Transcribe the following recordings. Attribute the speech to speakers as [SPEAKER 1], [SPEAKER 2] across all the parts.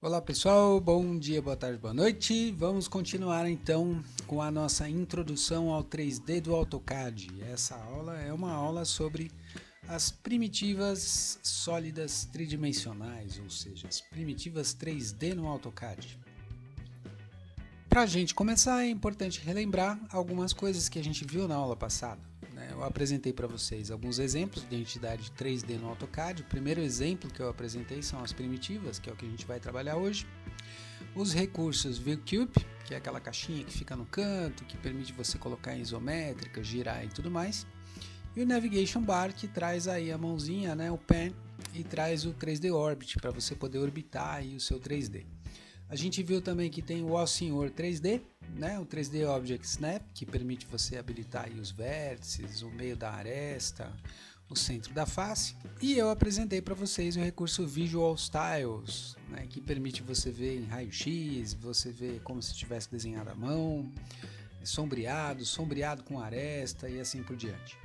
[SPEAKER 1] Olá pessoal, bom dia, boa tarde, boa noite. Vamos continuar então com a nossa introdução ao 3D do AutoCAD. Essa aula é uma aula sobre as primitivas sólidas tridimensionais, ou seja, as primitivas 3D no AutoCAD. Para a gente começar, é importante relembrar algumas coisas que a gente viu na aula passada. Eu apresentei para vocês alguns exemplos de entidade 3D no AutoCAD. O primeiro exemplo que eu apresentei são as primitivas, que é o que a gente vai trabalhar hoje. Os recursos ViewCube, que é aquela caixinha que fica no canto, que permite você colocar em isométrica, girar e tudo mais. E o Navigation Bar, que traz aí a mãozinha, o pen, e traz o 3D Orbit, para você poder orbitar aí o seu 3D. A gente viu também que tem o Alcinhor 3D, o 3D Object Snap, que permite você habilitar aí os vértices, o meio da aresta, o centro da face. E eu apresentei para vocês o recurso Visual Styles, que permite você ver em raio-x, você ver como se tivesse desenhado à mão, sombreado com aresta e assim por diante.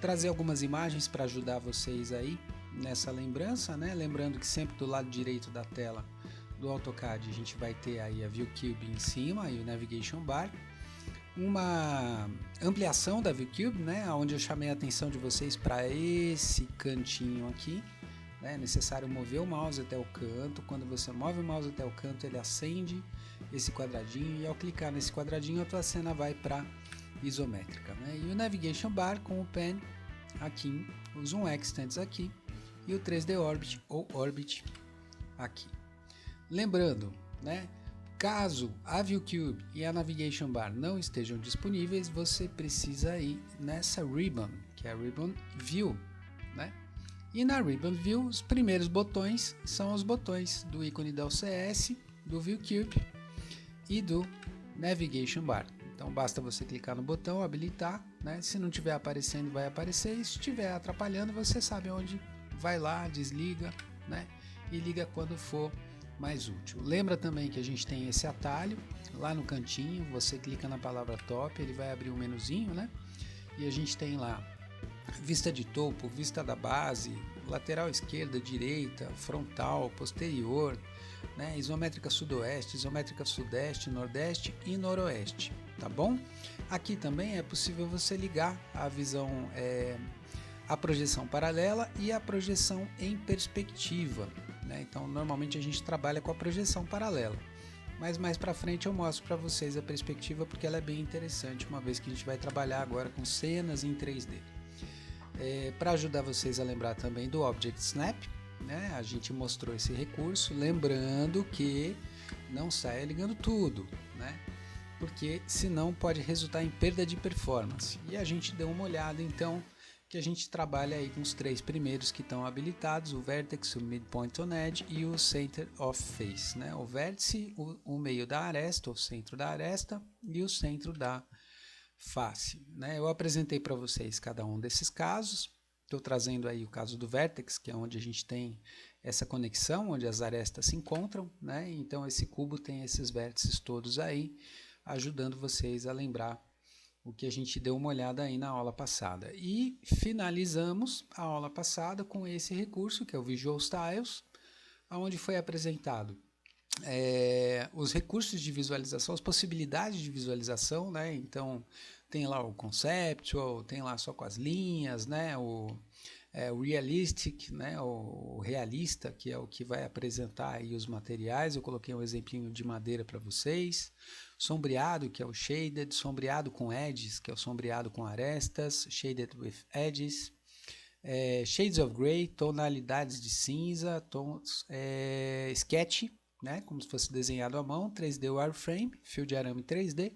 [SPEAKER 1] Trazer algumas imagens para ajudar vocês aí nessa lembrança, lembrando que sempre do lado direito da tela do AutoCAD a gente vai ter aí a ViewCube em cima e o Navigation Bar, uma ampliação da ViewCube, onde eu chamei a atenção de vocês para esse cantinho aqui. É necessário mover o mouse até o canto. Quando você move o mouse até o canto, ele acende esse quadradinho, e ao clicar nesse quadradinho a tua cena vai para isométrica. E o Navigation Bar com o pen aqui, o Zoom Extents aqui e o 3D Orbit ou Orbit aqui. Lembrando, caso a ViewCube e a Navigation Bar não estejam disponíveis, você precisa ir nessa Ribbon, que é a Ribbon View, E na Ribbon View, os primeiros botões são os botões do ícone da OCS, do ViewCube e do Navigation Bar. Então basta você clicar no botão, habilitar, Se não estiver aparecendo, vai aparecer. E se estiver atrapalhando, você sabe onde vai lá, desliga, E liga quando for mais útil. Lembra também que a gente tem esse atalho lá no cantinho, você clica na palavra top, ele vai abrir um menuzinho, E a gente tem lá vista de topo, vista da base, lateral esquerda, direita, frontal, posterior, isométrica sudoeste, isométrica sudeste, nordeste e noroeste, tá bom? Aqui também é possível você ligar a visão, a projeção paralela e a projeção em perspectiva. Então normalmente a gente trabalha com a projeção paralela, mas mais para frente eu mostro para vocês a perspectiva, porque ela é bem interessante, uma vez que a gente vai trabalhar agora com cenas em 3D. Para ajudar vocês a lembrar também do Object Snap, a gente mostrou esse recurso, lembrando que não saia ligando tudo, porque senão pode resultar em perda de performance. E a gente deu uma olhada então que a gente trabalha aí com os três primeiros que estão habilitados, o Vertex, o Midpoint on Edge e o Center of Face. O vértice, o meio da aresta, o centro da aresta e o centro da face. Eu apresentei para vocês cada um desses casos. Estou trazendo aí o caso do Vertex, que é onde a gente tem essa conexão, onde as arestas se encontram. Então esse cubo tem esses vértices todos aí, ajudando vocês a lembrar o que a gente deu uma olhada aí na aula passada. E finalizamos a aula passada com esse recurso, que é o Visual Styles, onde foi apresentado os recursos de visualização, as possibilidades de visualização, Então tem lá o Conceptual, tem lá só com as linhas, o Realistic, o realista, que é o que vai apresentar aí os materiais. Eu coloquei um exemplinho de madeira para vocês. Sombreado, que é o Shaded, sombreado com edges, que é o sombreado com arestas, Shaded with edges, Shades of Grey, tonalidades de cinza, tons, Sketch, como se fosse desenhado à mão, 3D Wireframe, fio de arame 3D,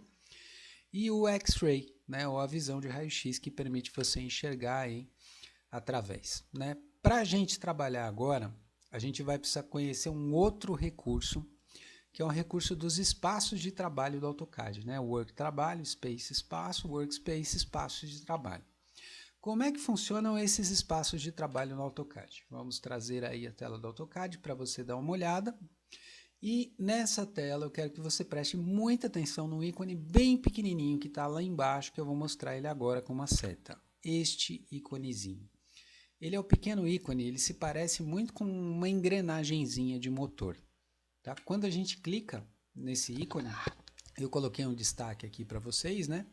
[SPEAKER 1] e o X-Ray, ou a visão de raio-x, que permite você enxergar aí através. Para a gente trabalhar agora, a gente vai precisar conhecer um outro recurso, que é um recurso dos espaços de trabalho do AutoCAD, Work Trabalho, Space Espaço, Workspace Espaços de Trabalho. Como é que funcionam esses espaços de trabalho no AutoCAD? Vamos trazer aí a tela do AutoCAD para você dar uma olhada. E nessa tela eu quero que você preste muita atenção no ícone bem pequenininho que está lá embaixo, que eu vou mostrar ele agora com uma seta. Este íconezinho. Ele é o pequeno ícone, ele se parece muito com uma engrenagenzinha de motor. tá? Quando a gente clica nesse ícone, eu coloquei um destaque aqui para vocês, né?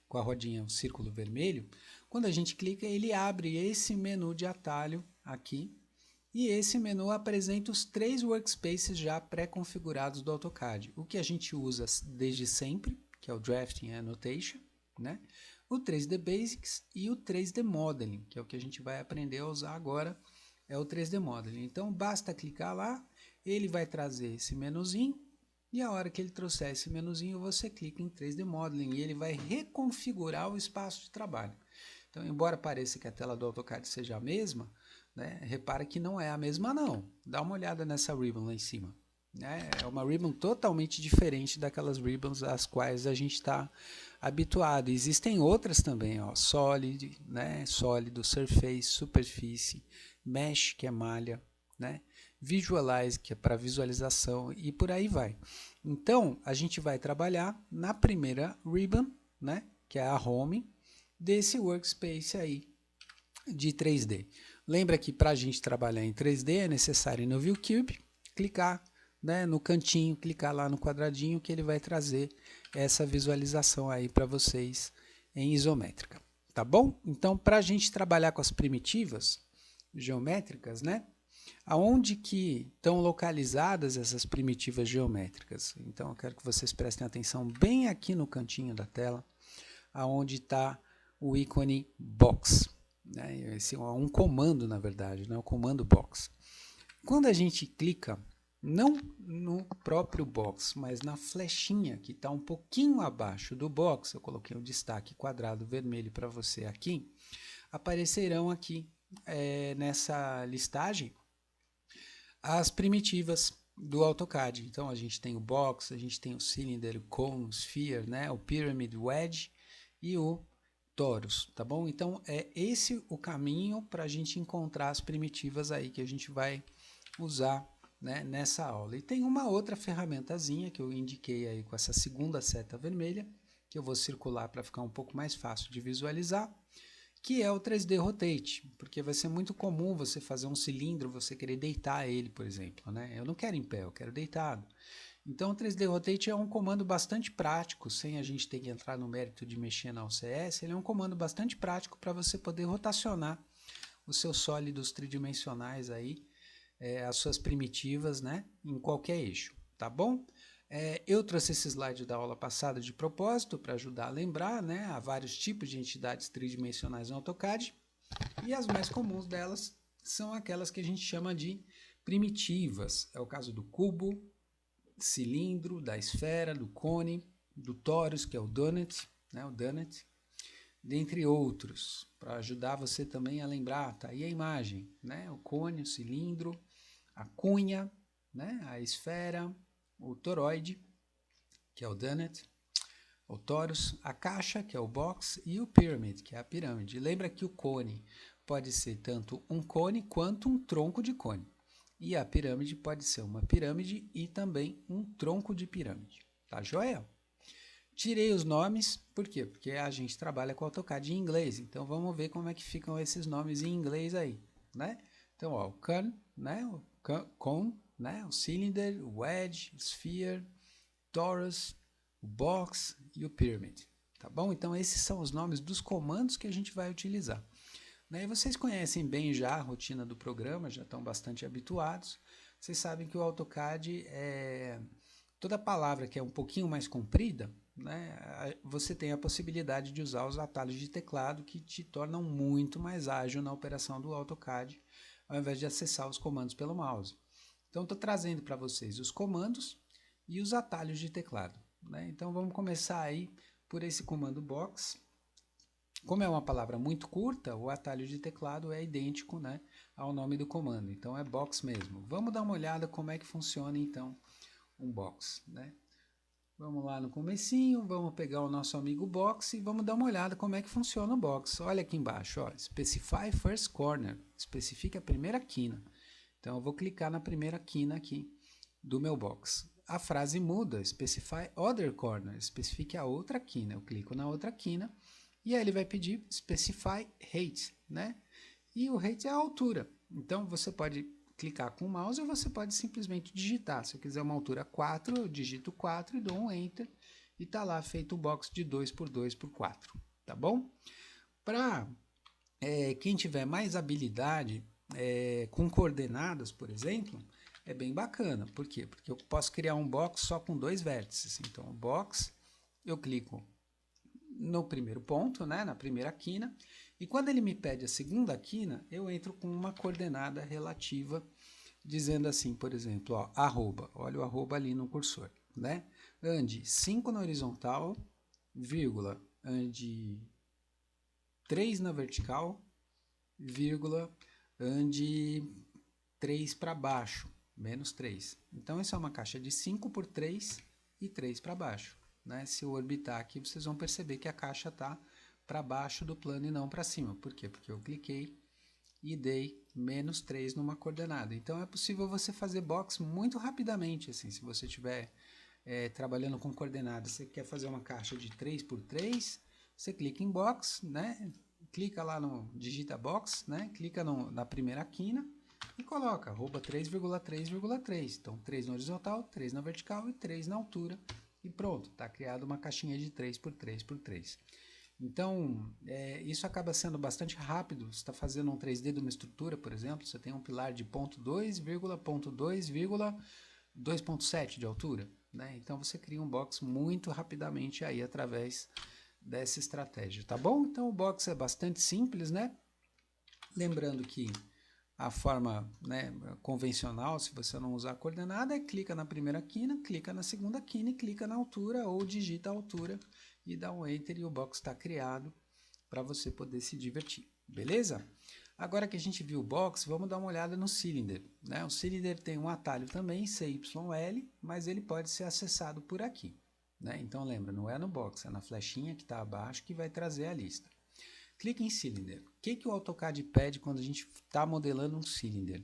[SPEAKER 1] Com a rodinha, o círculo vermelho. Quando a gente clica, ele abre esse menu de atalho aqui. E esse menu apresenta os 3 workspaces já pré-configurados do AutoCAD. O que a gente usa desde sempre, que é o Drafting e Annotation, né? O 3D Basics e o 3D Modeling, que é o que a gente vai aprender a usar agora, é o 3D Modeling. Então basta clicar lá, ele vai trazer esse menuzinho, e a hora que ele trouxer esse menuzinho, você clica em 3D Modeling e ele vai reconfigurar o espaço de trabalho. Então, embora pareça que a tela do AutoCAD seja a mesma, né, repara que não é a mesma não. Dá uma olhada nessa ribbon lá em cima. Né? É uma ribbon totalmente diferente daquelas ribbons às quais a gente está habituado. Existem outras também, ó, Solid, né, sólido, Surface, superfície, Mesh, que é malha, né? Visualize, que é para visualização, e por aí vai. Então, a gente vai trabalhar na primeira ribbon, né, que é a Home, desse workspace aí de 3D. Lembra que para a gente trabalhar em 3D é necessário ir no View Cube, clicar, né, no cantinho, clicar lá no quadradinho que ele vai trazer essa visualização aí para vocês em isométrica. Tá bom? Então, para a gente trabalhar com as primitivas geométricas, né? Aonde que estão localizadas essas primitivas geométricas? Então, eu quero que vocês prestem atenção bem aqui no cantinho da tela, aonde está o ícone Box. Né? Esse é um comando, na verdade, né? O comando Box. Quando a gente clica, não no próprio Box, mas na flechinha que está um pouquinho abaixo do Box, eu coloquei um destaque quadrado vermelho para você aqui, aparecerão aqui nessa listagem as primitivas do AutoCAD. Então a gente tem o Box, a gente tem o Cylinder, o Cone, o Sphere, né? O Pyramid, o Wedge e o Torus, tá bom? Então é esse o caminho para a gente encontrar as primitivas aí que a gente vai usar, né, nessa aula. E tem uma outra ferramentazinha que eu indiquei aí com essa segunda seta vermelha, que eu vou circular para ficar um pouco mais fácil de visualizar, que é o 3D Rotate, porque vai ser muito comum você fazer um cilindro, você querer deitar ele, por exemplo, né? Eu não quero em pé, eu quero deitado. Então o 3D Rotate é um comando bastante prático, sem a gente ter que entrar no mérito de mexer na OCS, ele é um comando bastante prático para você poder rotacionar os seus sólidos tridimensionais aí, as suas primitivas, né, em qualquer eixo, tá bom? Eu trouxe esse slide da aula passada de propósito para ajudar a lembrar, né, há vários tipos de entidades tridimensionais no AutoCAD e as mais comuns delas são aquelas que a gente chama de primitivas. É o caso do cubo, cilindro, da esfera, do cone, do torus, que é o donut, né, dentre outros, para ajudar você também a lembrar, tá aí a imagem, né, o cone, o cilindro, a cunha, né, a esfera, o toroide, que é o donut, o torus, a caixa, que é o box, e o pyramid, que é a pirâmide. Lembra que o cone pode ser tanto um cone quanto um tronco de cone. E a pirâmide pode ser uma pirâmide e também um tronco de pirâmide. Tá joia? Tirei os nomes, por quê? Porque a gente trabalha com AutoCAD em inglês, então vamos ver como é que ficam esses nomes em inglês aí, né? Então, ó, o cone, né? O cone, né? O cylinder, o wedge, o sphere, torus, o box e o pyramid, tá bom? Então esses são os nomes dos comandos que a gente vai utilizar. Né? E vocês conhecem bem já a rotina do programa, já estão bastante habituados. Vocês sabem que o AutoCAD toda palavra que é um pouquinho mais comprida, né, você tem a possibilidade de usar os atalhos de teclado que te tornam muito mais ágil na operação do AutoCAD, ao invés de acessar os comandos pelo mouse. Então, estou trazendo para vocês os comandos e os atalhos de teclado. Né? Então, vamos começar aí por esse comando box. Como é uma palavra muito curta, o atalho de teclado é idêntico, né, ao nome do comando. Então, é box mesmo. Vamos dar uma olhada como é que funciona, então, um box, né? Vamos lá no comecinho, vamos pegar o nosso amigo box e vamos dar uma olhada como é que funciona o box. Olha aqui embaixo, ó, specify first corner, especifica a primeira quina. Então eu vou clicar na primeira quina aqui do meu box. A frase muda, specify other corner, especifique a outra quina. Eu clico na outra quina e aí ele vai pedir specify height, né? E o height é a altura. Então você pode clicar com o mouse ou você pode simplesmente digitar. Se eu quiser uma altura 4, eu digito 4 e dou um Enter e está lá feito o box de 2x2x4, tá bom? Para quem tiver mais habilidade com coordenadas, por exemplo, é bem bacana. Por quê? Porque eu posso criar um box só com 2 vértices. Então, o box, eu clico no primeiro ponto, né, na primeira quina, e quando ele me pede a segunda quina, eu entro com uma coordenada relativa, dizendo assim, por exemplo, ó, arroba, olha o arroba ali no cursor, né? Ande 5 na horizontal, vírgula, ande 3 na vertical, vírgula, ande 3 para baixo, menos 3. Então, essa é uma caixa de 5 por 3 e 3 para baixo. Né? Se eu orbitar aqui, vocês vão perceber que a caixa está para baixo do plano e não para cima. Por quê? Porque eu cliquei e dei menos 3 numa coordenada. Então, é possível você fazer box muito rapidamente. Assim, se você estiver trabalhando com coordenadas, você quer fazer uma caixa de 3 por 3, você clica em box, né? Clica lá no digita box, né? Clica na primeira quina e coloca arroba 3,3,3. Então, 3 na horizontal, 3 na vertical e 3 na altura. E pronto, está criada uma caixinha de 3 por 3 por 3. Então, isso acaba sendo bastante rápido. Você está fazendo um 3D de uma estrutura, por exemplo, você tem um pilar de ponto 2, ponto 2, 2.7 de altura. Né? Então, você cria um box muito rapidamente aí através dessa estratégia, tá bom? Então, o box é bastante simples, né? Lembrando que a forma, né, convencional, se você não usar a coordenada, clica na primeira quina, clica na segunda quina e clica na altura ou digita a altura e dá um Enter e o box está criado para você poder se divertir, beleza? Agora que a gente viu o box, vamos dar uma olhada no Cylinder. Né? O Cylinder tem um atalho também, CYL, mas ele pode ser acessado por aqui. Né? Então lembra, não é no box, é na flechinha que está abaixo que vai trazer a lista. Clique em Cylinder. O que o AutoCAD pede quando a gente está modelando um Cylinder?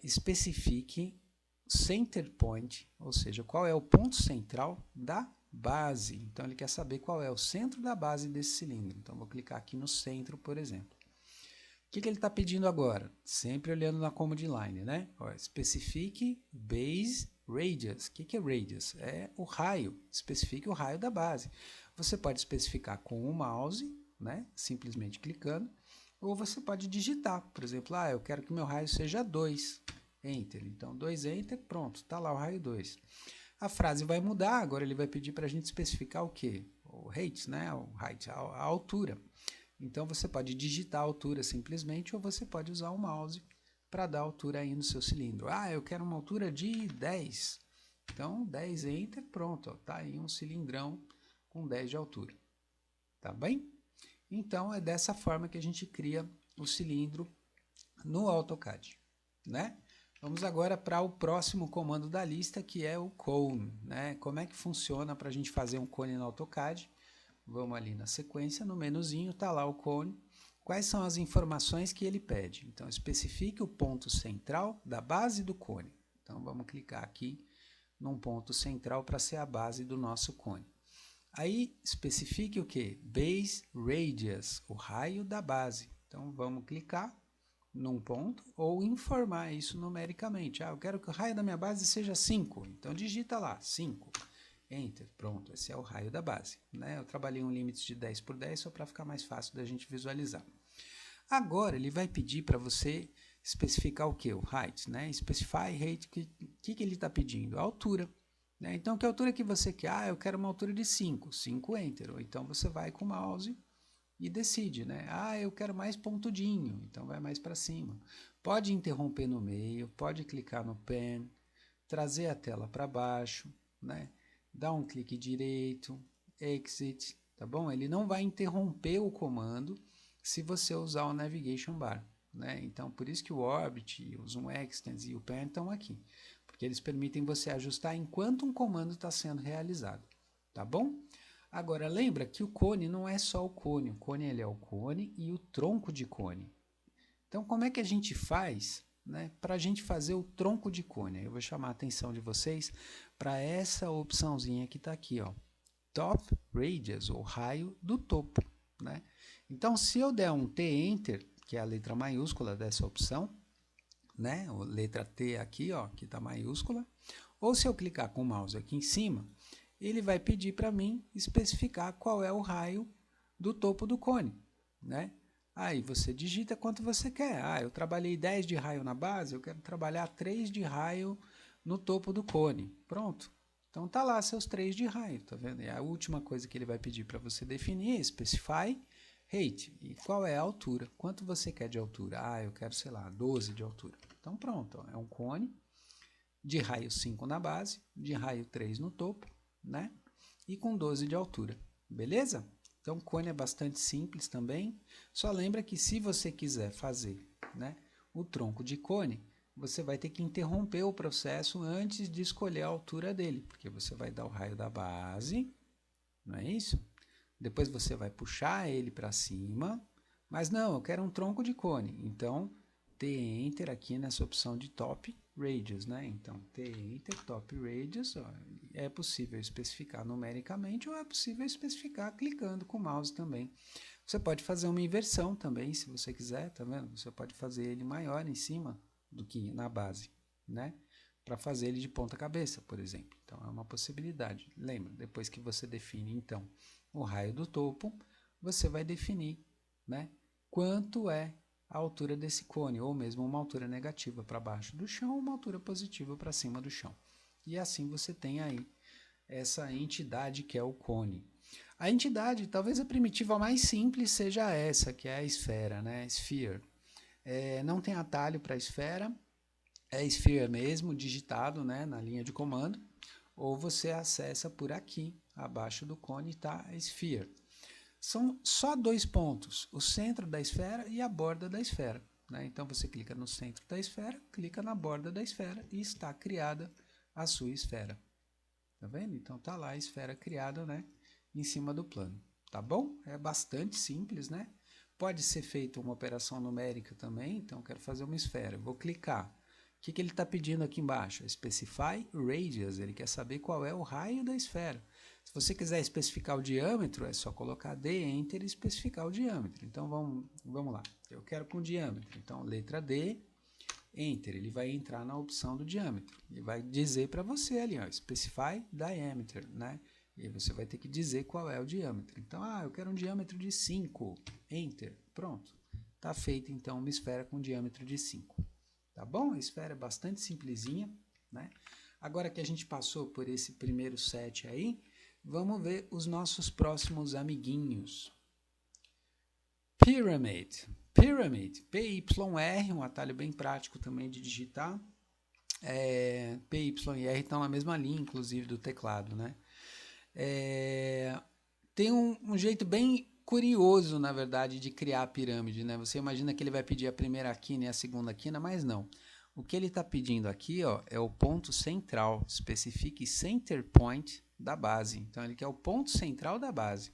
[SPEAKER 1] Especifique center point, ou seja, qual é o ponto central da base. Então ele quer saber qual é o centro da base desse cilindro. Então vou clicar aqui no centro, por exemplo. O que ele está pedindo agora? Sempre olhando na command line, né? Ó, especifique base radius. O que é radius? É o raio. Especifique o raio da base. Você pode especificar com o mouse, né? Simplesmente clicando, ou você pode digitar. Por exemplo, eu quero que meu raio seja 2. Enter. Então, 2 Enter, pronto, está lá o raio 2. A frase vai mudar, agora ele vai pedir para a gente especificar o quê? O height, né? O height, a altura. Então, você pode digitar a altura simplesmente ou você pode usar o mouse para dar altura aí no seu cilindro. Eu quero uma altura de 10. Então, 10 Enter, pronto. Está aí um cilindrão com 10 de altura. Tá bem? Então, é dessa forma que a gente cria o cilindro no AutoCAD. Né? Vamos agora para o próximo comando da lista, que é o cone. Né? Como é que funciona para a gente fazer um cone no AutoCAD? Vamos ali na sequência, no menuzinho está lá o cone. Quais são as informações que ele pede? Então, especifique o ponto central da base do cone. Então, vamos clicar aqui num ponto central para ser a base do nosso cone. Aí, especifique o que? Base Radius, o raio da base. Então, vamos clicar num ponto ou informar isso numericamente. Eu quero que o raio da minha base seja 5. Então, digita lá, 5. Enter, pronto, esse é o raio da base. Né? Eu trabalhei um limite de 10 por 10 só para ficar mais fácil da gente visualizar. Agora ele vai pedir para você especificar o que? O height, né? Specify height, o que ele está pedindo? A altura. Né? Então, que altura que você quer? Eu quero uma altura de 5. 5 Enter. Ou então você vai com o mouse e decide, né? Eu quero mais pontudinho, então vai mais para cima. Pode interromper no meio, pode clicar no pen, trazer a tela para baixo, né? Dá um clique direito, exit, tá bom? Ele não vai interromper o comando se você usar o navigation bar, né? Então, por isso que o Orbit, o Zoom Extends e o Pen estão aqui, porque eles permitem você ajustar enquanto um comando está sendo realizado, tá bom? Agora, lembra que o cone não é só o cone ele é o cone e o tronco de cone. Então, como é que a gente faz, né, para a gente fazer o tronco de cone? Eu vou chamar a atenção de vocês para essa opçãozinha que está aqui, ó, Top Radius, ou raio do topo. Né? Então, se eu der um T-Enter, que é a letra maiúscula dessa opção, né? A letra T aqui, ó, que está maiúscula. Ou se eu clicar com o mouse aqui em cima, ele vai pedir para mim especificar qual é o raio do topo do cone, né? Aí você digita quanto você quer. Ah, eu trabalhei 10 de raio na base, eu quero trabalhar 3 de raio no topo do cone. Pronto. Então tá lá seus 3 de raio, tá vendo? É a última coisa que ele vai pedir para você definir, specify height. E qual é a altura? Quanto você quer de altura? Ah, eu quero, sei lá, 12 de altura. Então pronto, ó, é um cone de raio 5 na base, de raio 3 no topo, né? E com 12 de altura, beleza? Então o cone é bastante simples também. Só lembra que se você quiser fazer, né, o tronco de cone, você vai ter que interromper o processo antes de escolher a altura dele, porque você vai dar o raio da base, não é isso? Depois você vai puxar ele para cima, mas não, eu quero um tronco de cone. Então, T Enter aqui nessa opção de Top Radius, né? Então, T Enter, Top Radius, ó, é possível especificar numericamente ou é possível especificar clicando com o mouse também. Você pode fazer uma inversão também, se você quiser, tá vendo? Você pode fazer ele maior em cima do que na base, né? Para fazer ele de ponta cabeça, por exemplo. Então, é uma possibilidade. Lembra, depois que você define, então, o raio do topo, você vai definir, né, quanto é a altura desse cone, ou mesmo uma altura negativa para baixo do chão, uma altura positiva para cima do chão. E assim você tem aí essa entidade que é o cone. A entidade, talvez a primitiva mais simples seja essa, que é a esfera, né? Sphere. Não tem atalho para a esfera, é Sphere mesmo, digitado, né, na linha de comando, ou você acessa por aqui, abaixo do cone está a Sphere. São só 2 pontos, o centro da esfera e a borda da esfera, né? Então você clica no centro da esfera, clica na borda da esfera e está criada a sua esfera. Tá vendo? Então tá lá a esfera criada, né, em cima do plano. Tá bom? É bastante simples, né? Pode ser feita uma operação numérica também. Então eu quero fazer uma esfera. Eu vou clicar. O que ele está pedindo aqui embaixo? Specify Radius. Ele quer saber qual é o raio da esfera. Se você quiser especificar o diâmetro, é só colocar D, Enter e especificar o diâmetro. Então vamos lá. Eu quero com diâmetro. Então letra D, Enter, ele vai entrar na opção do diâmetro e vai dizer para você ali, ó, Specify Diameter, né? E aí você vai ter que dizer qual é o diâmetro. Então, eu quero um diâmetro de 5, Enter, pronto. Tá feita então uma esfera com diâmetro de 5. Tá bom? A esfera é bastante simplesinha, né? Agora que a gente passou por esse primeiro set aí, vamos ver os nossos próximos amiguinhos. Pyramid. Pyramid, PYR, um atalho bem prático também de digitar. PY e R estão na mesma linha, inclusive, do teclado, né? Tem um jeito bem curioso, na verdade, de criar a pirâmide, né? Você imagina que ele vai pedir a primeira quina e a segunda quina, mas não. O que ele está pedindo aqui, ó, é o ponto central. Especifique center point da base. Então, ele quer o ponto central da base.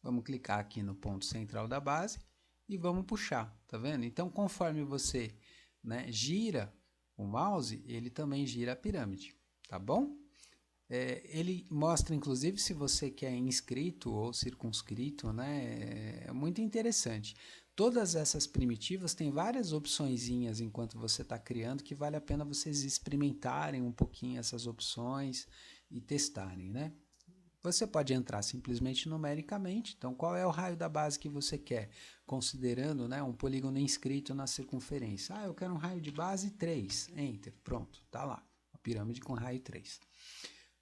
[SPEAKER 1] Vamos clicar aqui no ponto central da base e vamos puxar, tá vendo? Então, conforme você, né, gira o mouse, ele também gira a pirâmide, tá bom? Ele mostra, inclusive, se você quer inscrito ou circunscrito, né? É muito interessante. Todas essas primitivas têm várias opçõezinhas enquanto você está criando que vale a pena vocês experimentarem um pouquinho essas opções e testarem, né? Você pode entrar simplesmente numericamente. Então, qual é o raio da base que você quer? Considerando, né, um polígono inscrito na circunferência. Eu quero um raio de base 3. Enter. Pronto, tá lá. A pirâmide com raio 3.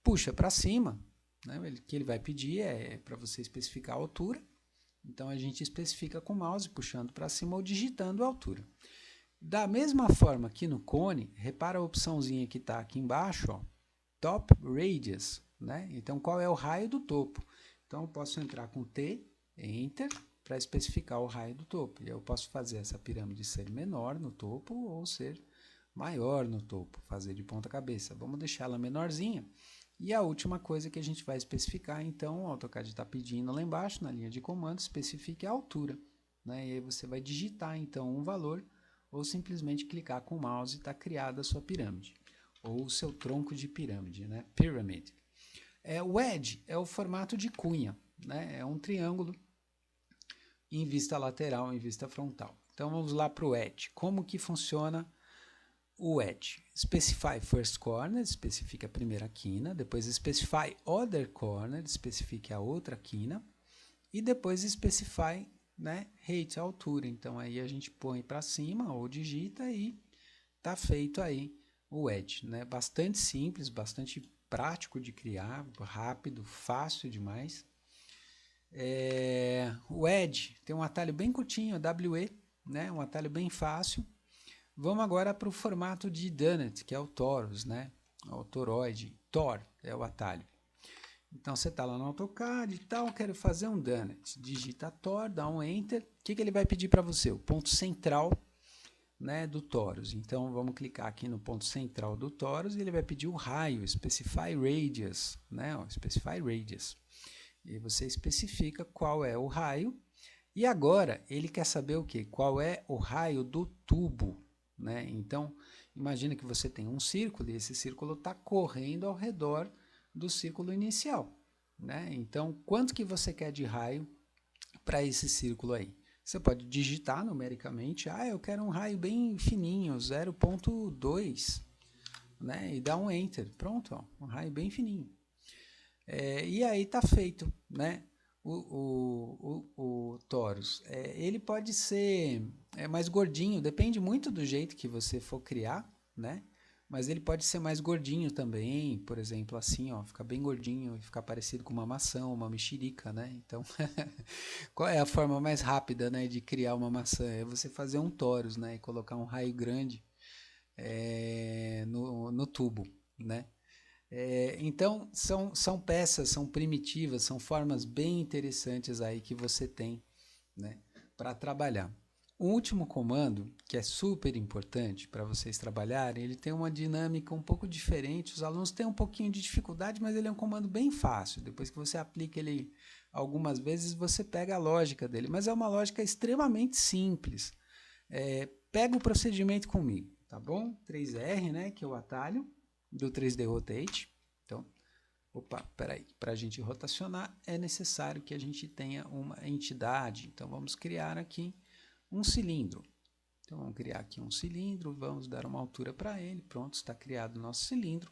[SPEAKER 1] Puxa para cima. Né, o que ele vai pedir é para você especificar a altura. Então, a gente especifica com o mouse, puxando para cima ou digitando a altura. Da mesma forma que no cone, repara a opçãozinha que está aqui embaixo, ó, Top Radius. Né? Então, qual é o raio do topo? Então, eu posso entrar com T, Enter, para especificar o raio do topo. E eu posso fazer essa pirâmide ser menor no topo ou ser maior no topo, fazer de ponta cabeça. Vamos deixar ela menorzinha. E a última coisa que a gente vai especificar, então, o AutoCAD está pedindo lá embaixo, na linha de comando, especifique a altura. Né? E aí você vai digitar, então, um valor ou simplesmente clicar com o mouse e está criada a sua pirâmide. Ou o seu tronco de pirâmide, né? Pyramid. O edge é o formato de cunha, né? É um triângulo em vista lateral, em vista frontal. Então vamos lá para o edge. Como que funciona o edge. Specify first corner, especifica a primeira quina, depois specify other corner, especifica a outra quina, e depois specify, né, height, a altura. Então aí a gente põe para cima ou digita e tá feito aí o edge, né? Bastante simples, bastante prático de criar, rápido, fácil demais. O edge tem um atalho bem curtinho, WE, né? Um atalho bem fácil. Vamos agora para o formato de Donut, que é o Torus, né? O toroide, Tor é o atalho. Então você está lá no AutoCAD e tal, quero fazer um Donut. Digita Tor, dá um Enter. O que ele vai pedir para você? O ponto central, né, do Torus. Então vamos clicar aqui no ponto central do Torus e ele vai pedir o raio, Specify Radius, né? Specify Radius. E você especifica qual é o raio. E agora ele quer saber o quê? Qual é o raio do tubo, né? Então imagina que você tem um círculo e esse círculo está correndo ao redor do círculo inicial, né? Então quanto que você quer de raio para esse círculo aí? Você pode digitar numericamente, eu quero um raio bem fininho, 0.2, né? E dar um Enter, pronto, ó, um raio bem fininho. E aí está feito, né? O Torus. Ele pode ser mais gordinho, depende muito do jeito que você for criar, né? Mas ele pode ser mais gordinho também, por exemplo, assim, ó, ficar bem gordinho e ficar parecido com uma maçã, uma mexerica, né? Então, qual é a forma mais rápida, né, de criar uma maçã? É você fazer um torus, né, e colocar um raio grande no tubo, né? Então, são peças, são primitivas, são formas bem interessantes aí que você tem, né, para trabalhar. O último comando, que é super importante para vocês trabalharem, ele tem uma dinâmica um pouco diferente. Os alunos têm um pouquinho de dificuldade, mas ele é um comando bem fácil. Depois que você aplica ele algumas vezes, você pega a lógica dele. Mas é uma lógica extremamente simples. Pega o procedimento comigo, tá bom? 3R, né, que é o atalho do 3D Rotate. Então, peraí, para a gente rotacionar é necessário que a gente tenha uma entidade. Então, vamos criar aqui um cilindro. Então, vamos criar aqui um cilindro, vamos dar uma altura para ele. Pronto, está criado o nosso cilindro.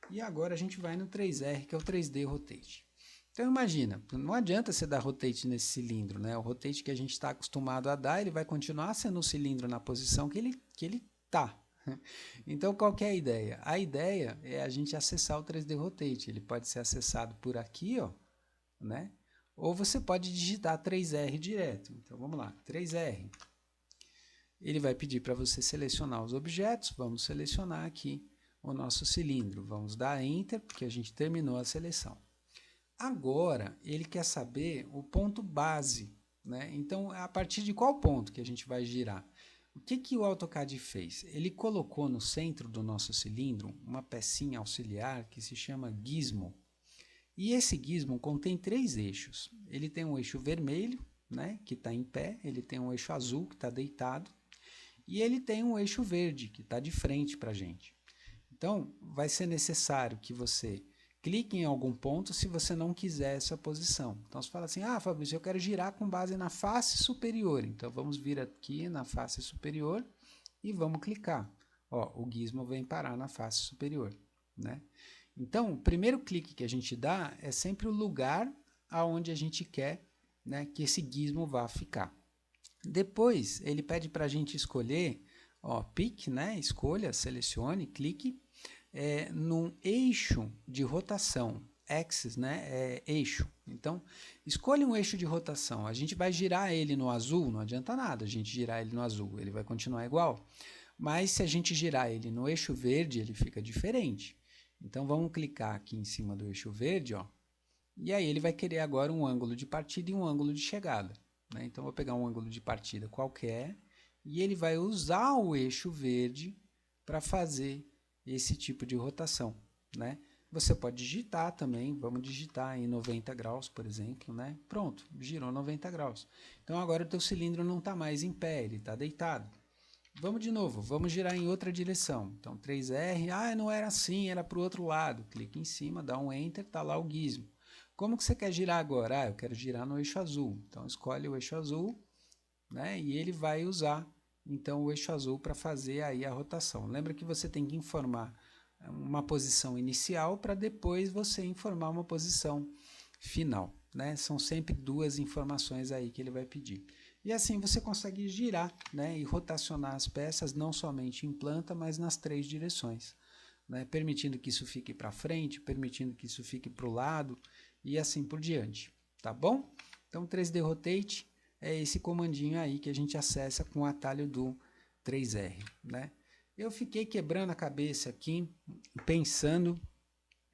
[SPEAKER 1] E agora a gente vai no 3R, que é o 3D Rotate. Então, imagina, não adianta você dar rotate nesse cilindro, né? O rotate que a gente está acostumado a dar, ele vai continuar sendo o cilindro na posição que ele está. Então, qual que é a ideia? A ideia é a gente acessar o 3D Rotate. Ele pode ser acessado por aqui, ó, né? Ou você pode digitar 3R direto. Então, vamos lá, 3R. Ele vai pedir para você selecionar os objetos. Vamos selecionar aqui o nosso cilindro. Vamos dar Enter, porque a gente terminou a seleção. Agora, ele quer saber o ponto base, né? Então, a partir de qual ponto que a gente vai girar? O que o AutoCAD fez? Ele colocou no centro do nosso cilindro uma pecinha auxiliar que se chama gizmo. E esse gizmo contém 3 eixos. Ele tem um eixo vermelho, né, que está em pé, ele tem um eixo azul, que está deitado, e ele tem um eixo verde, que está de frente para a gente. Então, vai ser necessário que você clique em algum ponto se você não quiser essa posição. Então, você fala assim, Fabrício, eu quero girar com base na face superior. Então, vamos vir aqui na face superior e vamos clicar. Ó, o gizmo vem parar na face superior, né? Então, o primeiro clique que a gente dá é sempre o lugar aonde a gente quer, né, que esse gizmo vá ficar. Depois, ele pede para a gente escolher, ó, pick, né, escolha, selecione, clique, num eixo de rotação, axis, né, eixo. Então, escolha um eixo de rotação. A gente vai girar ele no azul, não adianta nada a gente girar ele no azul, ele vai continuar igual. Mas se a gente girar ele no eixo verde, ele fica diferente. Então, vamos clicar aqui em cima do eixo verde, ó, e aí ele vai querer agora um ângulo de partida e um ângulo de chegada, né? Então, vou pegar um ângulo de partida qualquer e ele vai usar o eixo verde para fazer esse tipo de rotação, né? Você pode digitar também, vamos digitar em 90 graus, por exemplo, né? Pronto, girou 90 graus. Então, agora o teu cilindro não está mais em pé, ele está deitado. Vamos de novo, vamos girar em outra direção. Então, 3R, não era assim, era para o outro lado. Clique em cima, dá um Enter, está lá o gizmo. Como que você quer girar agora? Eu quero girar no eixo azul. Então, escolhe o eixo azul, né? E ele vai usar então o eixo azul para fazer aí a rotação. Lembra que você tem que informar uma posição inicial para depois você informar uma posição final, né? São sempre duas informações aí que ele vai pedir. E assim você consegue girar, né, e rotacionar as peças não somente em planta, mas nas 3 direções, né, permitindo que isso fique para frente, permitindo que isso fique para o lado e assim por diante, tá bom? Então 3D Rotate é esse comandinho aí que a gente acessa com o atalho do 3R, né? Eu fiquei quebrando a cabeça aqui, pensando,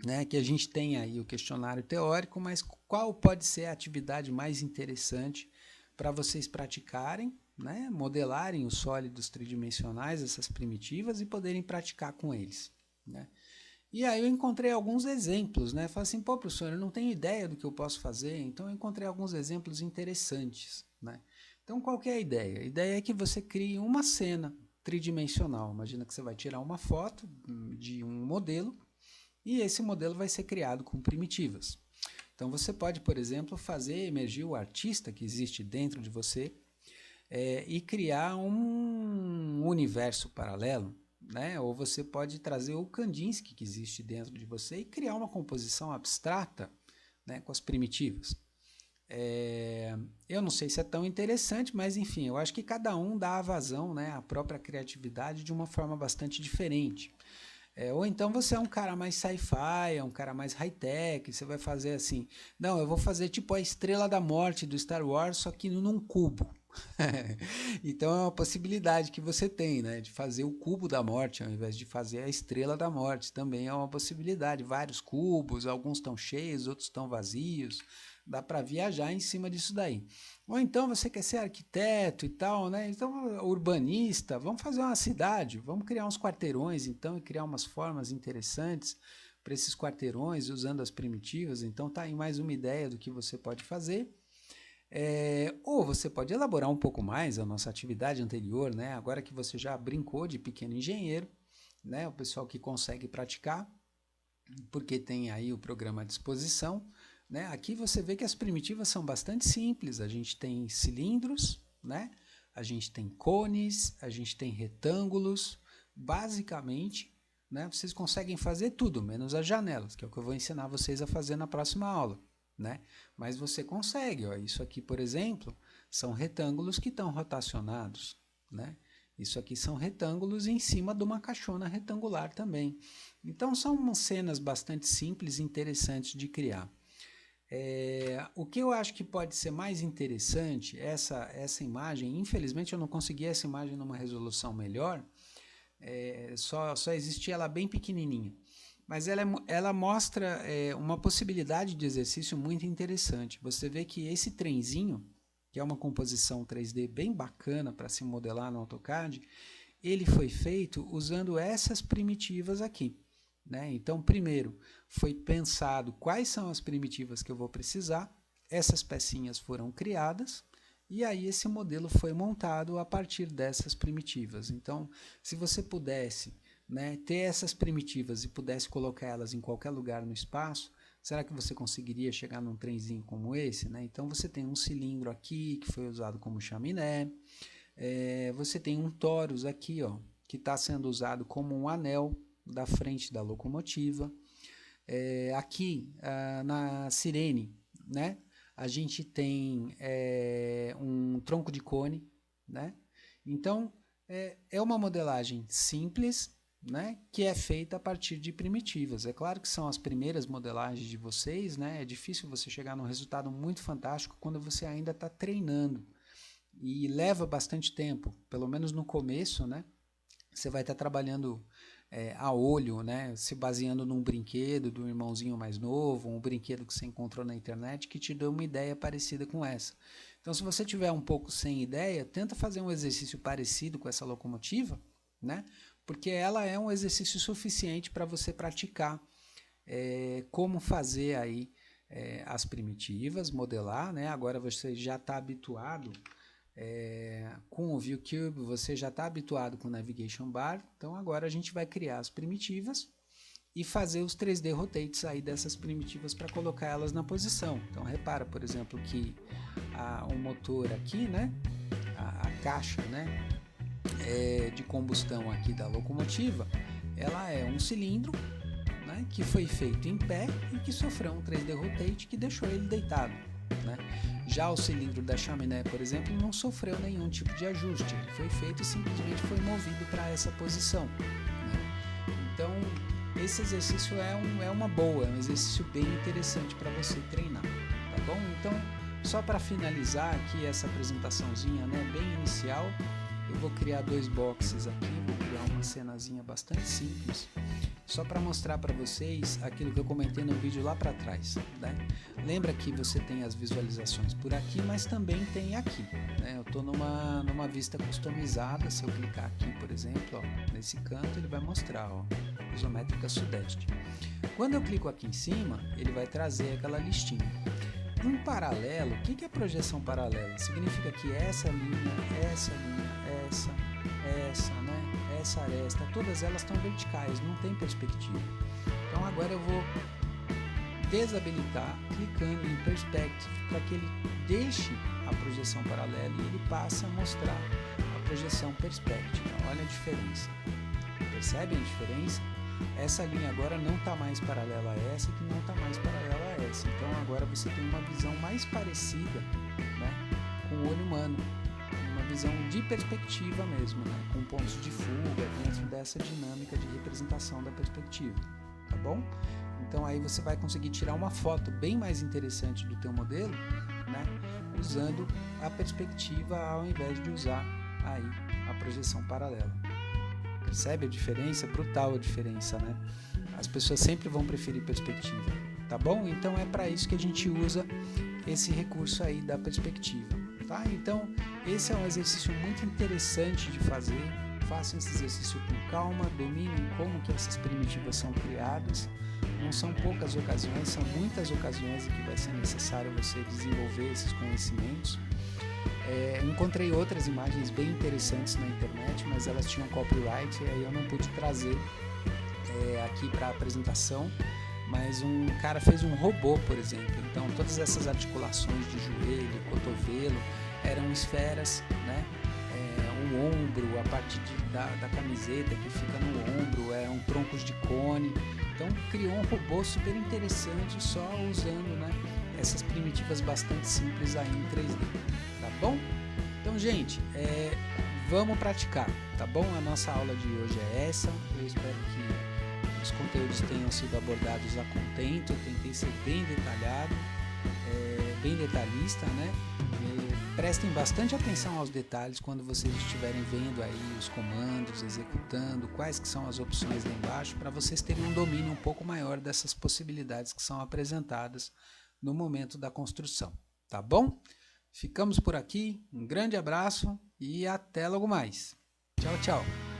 [SPEAKER 1] né, que a gente tem aí o questionário teórico, mas qual pode ser a atividade mais interessante para vocês praticarem, né, modelarem os sólidos tridimensionais, essas primitivas, e poderem praticar com eles, né? E aí eu encontrei alguns exemplos, né? Falei assim, pô, professor, eu não tenho ideia do que eu posso fazer, então eu encontrei alguns exemplos interessantes, né? Então qual que é a ideia? A ideia é que você crie uma cena tridimensional. Imagina que você vai tirar uma foto de um modelo e esse modelo vai ser criado com primitivas. Então você pode, por exemplo, fazer emergir o artista que existe dentro de você e criar um universo paralelo, né? Ou você pode trazer o Kandinsky que existe dentro de você e criar uma composição abstrata, né, com as primitivas. Eu não sei se é tão interessante, mas enfim, eu acho que cada um dá a vazão, né, à própria criatividade de uma forma bastante diferente. Ou então você é um cara mais sci-fi, é um cara mais high-tech, você vai fazer assim, não, eu vou fazer tipo a Estrela da Morte do Star Wars, só que num cubo. Então é uma possibilidade que você tem, né, de fazer o cubo da morte ao invés de fazer a Estrela da Morte, também é uma possibilidade, vários cubos, alguns estão cheios, outros estão vazios, dá para viajar em cima disso daí. Ou então você quer ser arquiteto e tal, né? Então, urbanista, vamos fazer uma cidade, vamos criar uns quarteirões então e criar umas formas interessantes para esses quarteirões usando as primitivas. Então tá aí mais uma ideia do que você pode fazer. Ou você pode elaborar um pouco mais a nossa atividade anterior, né? Agora que você já brincou de pequeno engenheiro, né? O pessoal que consegue praticar, porque tem aí o programa à disposição, né? Aqui você vê que as primitivas são bastante simples. A gente tem cilindros, né? A gente tem cones, a gente tem retângulos. Basicamente, né, vocês conseguem fazer tudo, menos as janelas, que é o que eu vou ensinar vocês a fazer na próxima aula, né? Mas você consegue, ó. Isso aqui, por exemplo, são retângulos que estão rotacionados, né? Isso aqui são retângulos em cima de uma caixona retangular também. Então são cenas bastante simples e interessantes de criar. O que eu acho que pode ser mais interessante, essa imagem, infelizmente eu não consegui essa imagem numa resolução melhor, só existia ela bem pequenininha, mas ela mostra uma possibilidade de exercício muito interessante. Você vê que esse trenzinho, que é uma composição 3D bem bacana para se modelar no AutoCAD, ele foi feito usando essas primitivas aqui, né? Então, primeiro, foi pensado quais são as primitivas que eu vou precisar, essas pecinhas foram criadas, e aí esse modelo foi montado a partir dessas primitivas. Então, se você pudesse, né, ter essas primitivas e pudesse colocar elas em qualquer lugar no espaço, será que você conseguiria chegar num trenzinho como esse, né? Então, você tem um cilindro aqui, que foi usado como chaminé, você tem um torus aqui, ó, que está sendo usado como um anel da frente da locomotiva. Aqui na sirene, né, a gente tem um tronco de cone, né? Então é uma modelagem simples, né, que é feita a partir de primitivas. É claro que são as primeiras modelagens de vocês, né? É difícil você chegar num resultado muito fantástico quando você ainda está treinando e leva bastante tempo, pelo menos no começo, né? Você vai estar trabalhando a olho, né? Se baseando num brinquedo do irmãozinho mais novo, um brinquedo que você encontrou na internet que te deu uma ideia parecida com essa. Então, se você tiver um pouco sem ideia, tenta fazer um exercício parecido com essa locomotiva, né? Porque ela é um exercício suficiente para você praticar como fazer aí as primitivas, modelar, né? Agora você já está habituado com o ViewCube, você já está habituado com o Navigation Bar, então agora a gente vai criar as primitivas e fazer os 3D rotates aí dessas primitivas para colocar elas na posição. Então repara, por exemplo, que o motor aqui, né, a caixa, né, de combustão aqui da locomotiva, ela é um cilindro, né, que foi feito em pé e que sofreu um 3D Rotate que deixou ele deitado, né? Já o cilindro da chaminé, por exemplo, não sofreu nenhum tipo de ajuste, ele foi feito e simplesmente foi movido para essa posição, né? Então esse exercício é uma boa, é um exercício bem interessante para você treinar, tá bom? Então, só para finalizar aqui essa apresentaçãozinha, né, bem inicial, eu vou criar 2 boxes aqui, vou criar uma cenazinha bastante simples, só para mostrar para vocês aquilo que eu comentei no vídeo lá para trás, né? Lembra que você tem as visualizações por aqui, mas também tem aqui, né? Eu estou numa vista customizada, se eu clicar aqui, por exemplo, ó, nesse canto ele vai mostrar, ó, isométrica sudeste. Quando eu clico aqui em cima, ele vai trazer aquela listinha. Em paralelo, o que é projeção paralela? Significa que essa linha, né? Essa aresta, todas elas estão verticais, não tem perspectiva. Então agora eu vou desabilitar, clicando em Perspective, para que ele deixe a projeção paralela e ele passe a mostrar a projeção Perspective. Olha a diferença. Percebem a diferença? Essa linha agora não está mais paralela a essa, que não está mais paralela a essa. Então agora você tem uma visão mais parecida, né, com o olho humano, uma visão de perspectiva mesmo, né, com pontos de fuga dentro dessa dinâmica de representação da perspectiva, tá bom? Então aí você vai conseguir tirar uma foto bem mais interessante do teu modelo, né, usando a perspectiva ao invés de usar aí a projeção paralela. Percebe a diferença? Brutal a diferença, né? As pessoas sempre vão preferir perspectiva, tá bom? Então é para isso que a gente usa esse recurso aí da perspectiva, tá? Então esse é um exercício muito interessante de fazer. Façam esse exercício com calma, dominem como que essas primitivas são criadas. Não são poucas ocasiões, são muitas ocasiões em que vai ser necessário você desenvolver esses conhecimentos. Encontrei outras imagens bem interessantes na internet, mas elas tinham copyright e aí eu não pude trazer aqui para a apresentação, mas um cara fez um robô, por exemplo. Então todas essas articulações de joelho, cotovelo eram esferas, né? O ombro, a parte da camiseta que fica no ombro eram troncos de cone. Então criou um robô super interessante só usando, né, essas primitivas bastante simples aí em 3D, tá bom? Então, gente, vamos praticar, tá bom? A nossa aula de hoje é essa. Eu espero que os conteúdos tenham sido abordados a contento. Eu tentei ser bem detalhado, bem detalhista, né? Prestem bastante atenção aos detalhes quando vocês estiverem vendo aí os comandos, executando, quais que são as opções lá embaixo, para vocês terem um domínio um pouco maior dessas possibilidades que são apresentadas no momento da construção, tá bom? Ficamos por aqui, um grande abraço e até logo mais. Tchau, tchau!